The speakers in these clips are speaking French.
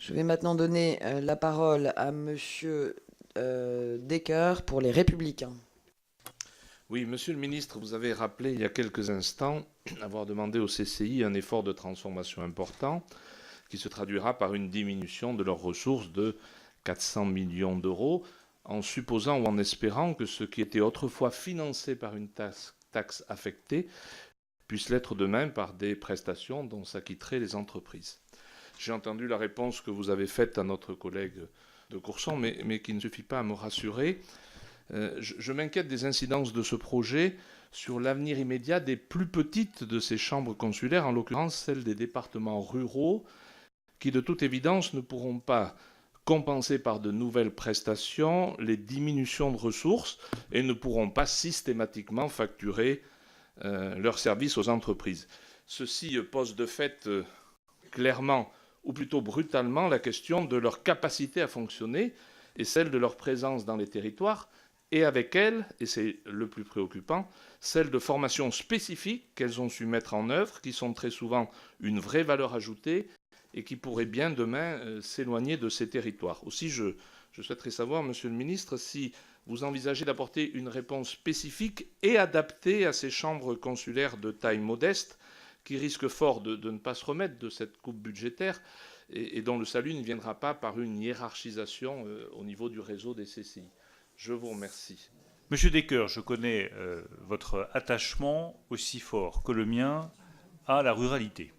Je vais maintenant donner la parole à Monsieur Decker pour les Républicains. Oui, Monsieur le ministre, vous avez rappelé il y a quelques instants avoir demandé au CCI un effort de transformation important qui se traduira par une diminution de leurs ressources de 400 millions d'euros, en supposant ou en espérant que ce qui était autrefois financé par une taxe affectée puisse l'être demain par des prestations dont s'acquitteraient les entreprises. J'ai entendu la réponse que vous avez faite à notre collègue de Courson, mais qui ne suffit pas à me rassurer. Je m'inquiète des incidences de ce projet sur l'avenir immédiat des plus petites de ces chambres consulaires, en l'occurrence celles des départements ruraux, qui de toute évidence ne pourront pas compenser par de nouvelles prestations les diminutions de ressources et ne pourront pas systématiquement facturer leurs services aux entreprises. Ceci pose de fait clairement, ou plutôt brutalement, la question de leur capacité à fonctionner et celle de leur présence dans les territoires, et avec elle, et c'est le plus préoccupant, celle de formations spécifiques qu'elles ont su mettre en œuvre, qui sont très souvent une vraie valeur ajoutée et qui pourraient bien demain s'éloigner de ces territoires. Aussi, je souhaiterais savoir, Monsieur le Ministre, si vous envisagez d'apporter une réponse spécifique et adaptée à ces chambres consulaires de taille modeste, qui risquent fort de ne pas se remettre de cette coupe budgétaire et dont le salut ne viendra pas par une hiérarchisation au niveau du réseau des CCI. Je vous remercie. Monsieur Decker, je connais votre attachement aussi fort que le mien à la ruralité.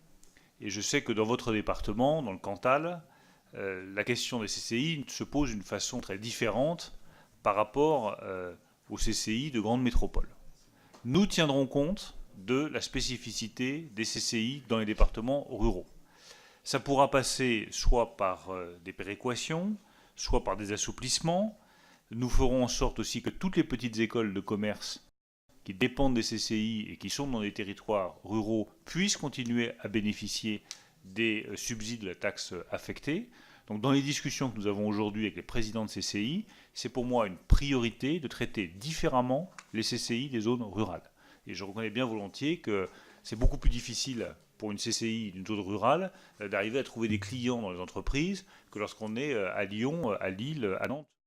Et je sais que dans votre département, dans le Cantal, la question des CCI se pose d'une façon très différente par rapport aux CCI de grandes métropoles. Nous tiendrons compte de la spécificité des CCI dans les départements ruraux. Ça pourra passer soit par des péréquations, soit par des assouplissements. Nous ferons en sorte aussi que toutes les petites écoles de commerce qui dépendent des CCI et qui sont dans des territoires ruraux puissent continuer à bénéficier des subsides de la taxe affectée. Donc dans les discussions que nous avons aujourd'hui avec les présidents de CCI, c'est pour moi une priorité de traiter différemment les CCI des zones rurales. Et je reconnais bien volontiers que c'est beaucoup plus difficile pour une CCI d'une zone rurale d'arriver à trouver des clients dans les entreprises que lorsqu'on est à Lyon, à Lille, à Nantes.